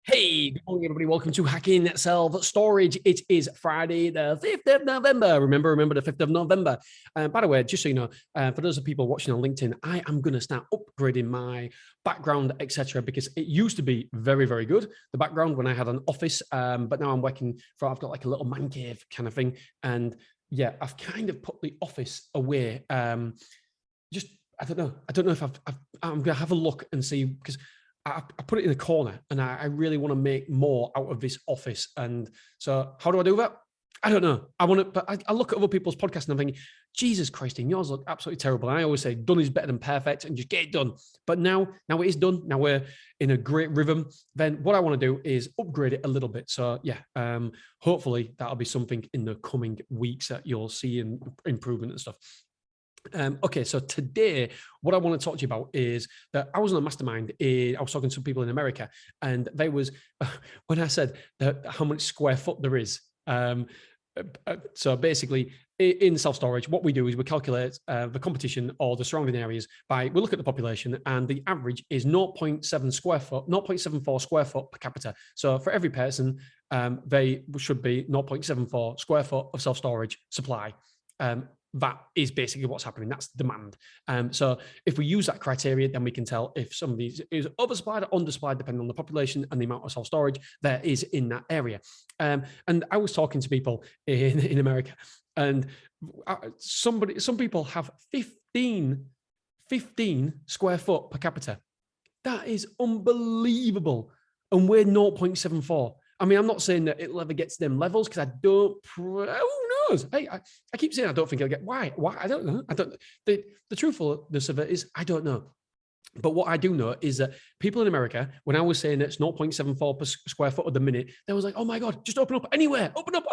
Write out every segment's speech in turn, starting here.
Hey, good morning, everybody. Welcome to Hacking Self Storage. It is Friday, the 5th of November. Remember the 5th of November. By the way, just so you know, for those of people watching on LinkedIn, I am going to start upgrading my background, etc., because it used to be very, very good, the background when I had an office, but now I'm working I've got like a little man cave kind of thing. And yeah, I've kind of put the office away. Just, I don't know. I don't know if I'm going to have a look and see, because I put it in a corner and I really want to make more out of this office. And so how do I do that? I don't know. I want to, but I look at other people's podcasts and I'm thinking, Jesus Christ, yours look absolutely terrible. And I always say done is better than perfect and just get it done. But now it is done. Now we're in a great rhythm. Then what I want to do is upgrade it a little bit. So yeah, hopefully that'll be something in the coming weeks that you'll see in improvement and stuff. Okay, so today, what I want to talk to you about is that I was on a mastermind. I was talking to some people in America, and they was when I said that how much square foot there is. So basically, in self-storage, what we do is we calculate the competition or the surrounding areas we look at the population, and the average is 0.7 square foot, 0.74 square foot per capita. So for every person, they should be 0.74 square foot of self-storage supply. That is basically what's happening. That's demand. So if we use that criteria, then we can tell if some of these is oversupplied or undersupplied, depending on the population and the amount of self-storage there is in that area. And I was talking to people in America, and some people have 15 square foot per capita. That is unbelievable. And we're 0.74. I mean, I'm not saying that it'll ever get to them levels, because I don't. Who knows? Hey, I keep saying I don't think it'll get. Why? I don't know. I don't. The truthfulness of it is I don't know. But what I do know is that people in America, when I was saying it's 0.74 per square foot at the minute, they was like, "Oh my God, just open up anywhere, open up."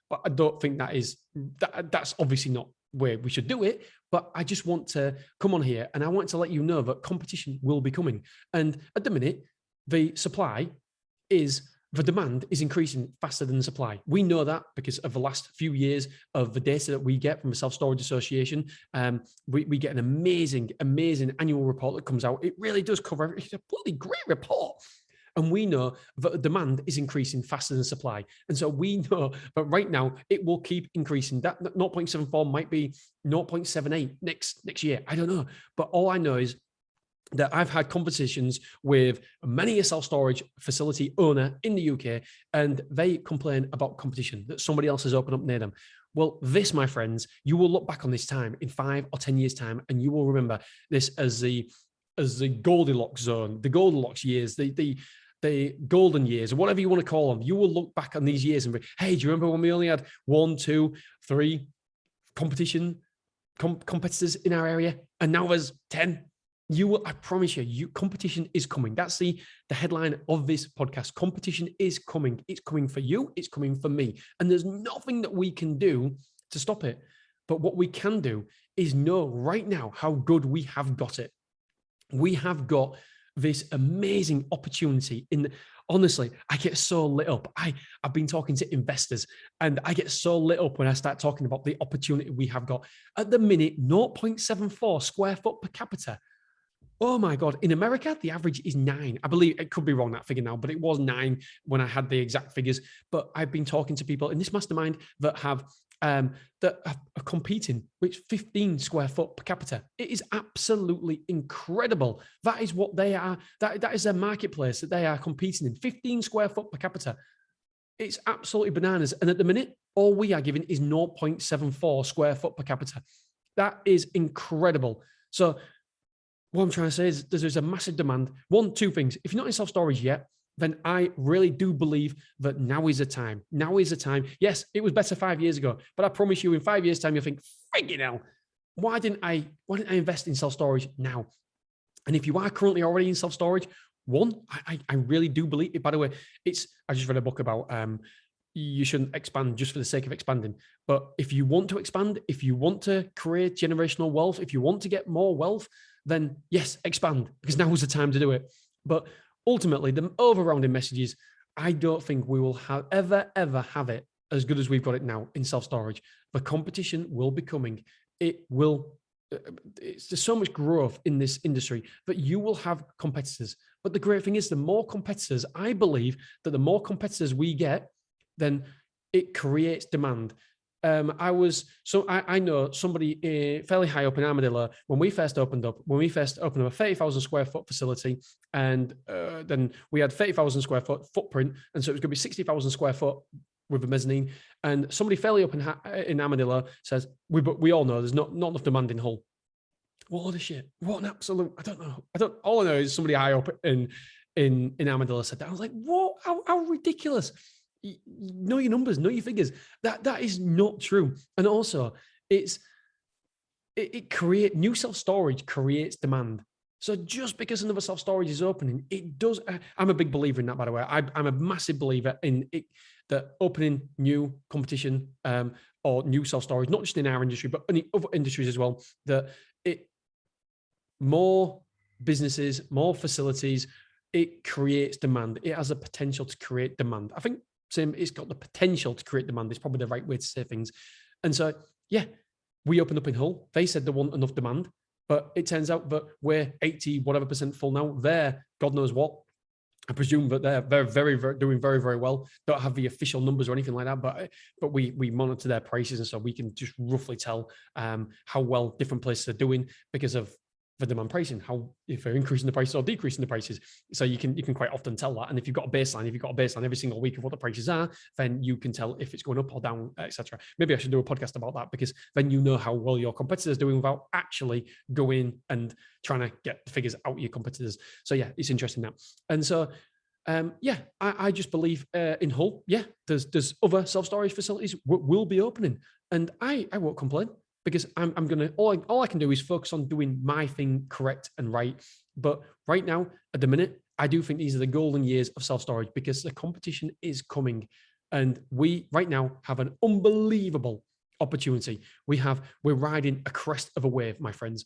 But I don't think that's obviously not where we should do it. But I just want to come on here and I want to let you know that competition will be coming. And at the minute, the demand is increasing faster than the supply. We know that because of the last few years of the data that we get from the Self-Storage Association. We get an amazing annual report that comes out. It really does cover. It's a bloody great report. And we know that the demand is increasing faster than supply. And so we know that right now it will keep increasing. That 0.74 might be 0.78 next year. I don't know. But all I know is that I've had conversations with many a self-storage facility owner in the UK, and they complain about competition, that somebody else has opened up near them. Well, this, my friends, you will look back on this time in 5 or 10 years' time, and you will remember this as the Goldilocks zone, the Goldilocks years, the golden years, or whatever you want to call them. You will look back on these years and be, hey, do you remember when we only had 1, 2, 3 competitors in our area, and now there's 10? I promise you, competition is coming. That's the headline of this podcast. Competition is coming. It's coming for you. It's coming for me. And there's nothing that we can do to stop it. But what we can do is know right now how good we have got it. We have got this amazing opportunity honestly, I get so lit up. I've been talking to investors, and I get so lit up when I start talking about the opportunity we have got. At the minute, 0.74 square foot per capita. Oh my God. In America, the average is 9. I believe, it could be wrong, that figure now, but it was 9 when I had the exact figures. But I've been talking to people in this mastermind that are competing with 15 square foot per capita. It is absolutely incredible. That is what they are. That is their marketplace that they are competing in. 15 square foot per capita. It's absolutely bananas. And at the minute, all we are giving is 0.74 square foot per capita. That is incredible. So what I'm trying to say is there's a massive demand. 2 things. If you're not in self-storage yet, then I really do believe that now is the time. Now is the time. Yes, it was better 5 years ago, but I promise you in 5 years' time, you'll think, friggin' hell, why didn't I invest in self-storage now? And if you are currently already in self-storage, I really do believe it. By the way, I just read a book about you shouldn't expand just for the sake of expanding. But if you want to expand, if you want to create generational wealth, if you want to get more wealth, then yes, expand, because now is the time to do it. But ultimately, the overrounding message is, I don't think we will ever have it as good as we've got it now in self-storage. The competition will be coming. It will there's so much growth in this industry that you will have competitors. But the great thing is, the more competitors, I believe that the more competitors we get, then it creates demand. I know somebody fairly high up in Armadillo when we first opened up a 30,000 square foot facility, and then we had 30,000 square foot footprint, and so it was going to be 60,000 square foot with a mezzanine. And somebody fairly up in Armadillo says, we all know there's not enough demand in Hull. What the shit? What an absolute, I don't know. All I know is somebody high up in Armadillo said that. I was like, what? How ridiculous. Know your numbers, know your figures. That is not true. And also, it creates new self-storage creates demand. So just because another self-storage is opening, it does. I'm a big believer in that, by the way. I'm a massive believer in it, that opening new competition or new self-storage, not just in our industry, but in other industries as well, that more businesses, more facilities, it creates demand. It has a potential to create demand. I think it's got the potential to create demand. It's probably the right way to say things. And so, yeah, we opened up in Hull. They said there wasn't enough demand, but it turns out that we're 80 whatever % full now. They're God knows what. I presume that they're doing very, very well. Don't have the official numbers or anything like that, but we monitor their prices, and so we can just roughly tell how well different places are doing because of the demand pricing, how if they're increasing the prices or decreasing the prices. So you can quite often tell that. And if you've got a baseline every single week of what the prices are, then you can tell if it's going up or down, etc. Maybe I should do a podcast about that, because then you know how well your competitors are doing without actually going and trying to get the figures out of your competitors. So yeah, it's interesting that. And so I just believe in Hull, there's other self-storage facilities will be opening, and I won't complain, because I'm gonna, all I can do is focus on doing my thing correct and right. But right now, at the minute, I do think these are the golden years of self-storage, because the competition is coming, and we right now have an unbelievable opportunity. We're riding a crest of a wave, my friends.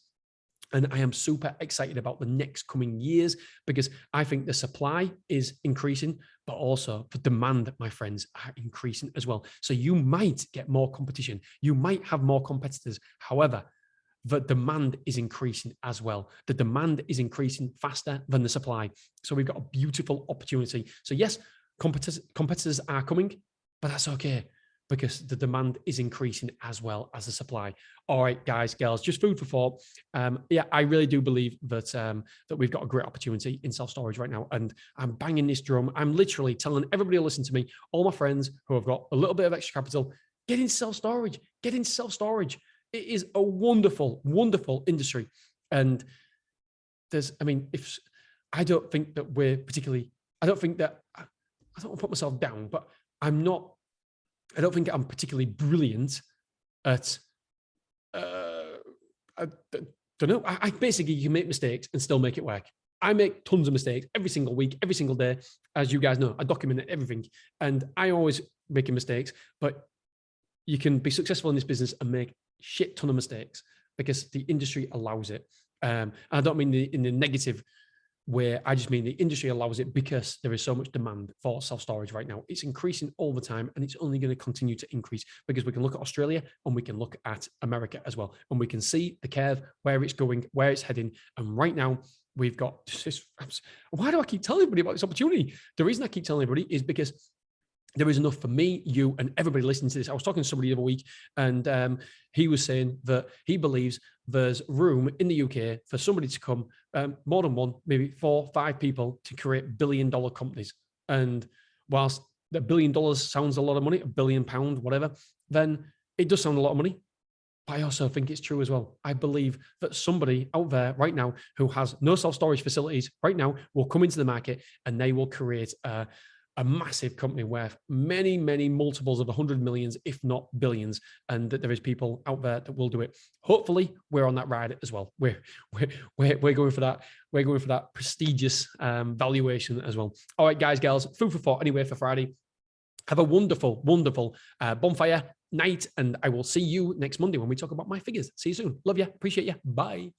And I am super excited about the next coming years, because I think the supply is increasing, but also the demand, my friends, are increasing as well. So you might get more competition. You might have more competitors. However, the demand is increasing as well. The demand is increasing faster than the supply. So we've got a beautiful opportunity. So yes, competitors are coming, but that's okay, because the demand is increasing as well as the supply. All right, guys, girls, just food for thought. I really do believe that that we've got a great opportunity in self-storage right now, and I'm banging this drum. I'm literally telling everybody to listen to me, all my friends who have got a little bit of extra capital, get in self-storage, get in self-storage. It is a wonderful, wonderful industry. And I don't think that we're particularly, I don't want to put myself down, but I don't think I'm particularly brilliant at, I don't know. I basically, you can make mistakes and still make it work. I make tons of mistakes every single week, every single day. As you guys know, I document everything, and I always making mistakes, but you can be successful in this business and make shit ton of mistakes because the industry allows it. And I don't mean in the negative where, I just mean the industry allows it because there is so much demand for self-storage right now. It's increasing all the time, and it's only going to continue to increase, because we can look at Australia and we can look at America as well, and we can see the curve, where it's going, where it's heading. And right now we've got this. Why do I keep telling everybody about this opportunity? The reason I keep telling everybody is because there is enough for me, you, and everybody listening to this. I was talking to somebody the other week, and he was saying that he believes there's room in the UK for somebody to come, more than one, maybe 4, 5 people, to create billion-dollar companies. And whilst the $1 billion sounds a lot of money, £1 billion, whatever, then it does sound a lot of money. But I also think it's true as well. I believe that somebody out there right now who has no self-storage facilities right now will come into the market, and they will create a massive company worth many, many multiples of 100 millions, if not billions, and that there is people out there that will do it. Hopefully, we're on that ride as well. We're going for that. We're going for that prestigious valuation as well. All right, guys, girls, food for thought anyway for Friday. Have a wonderful, wonderful bonfire night, and I will see you next Monday when we talk about my figures. See you soon. Love you. Appreciate you. Bye.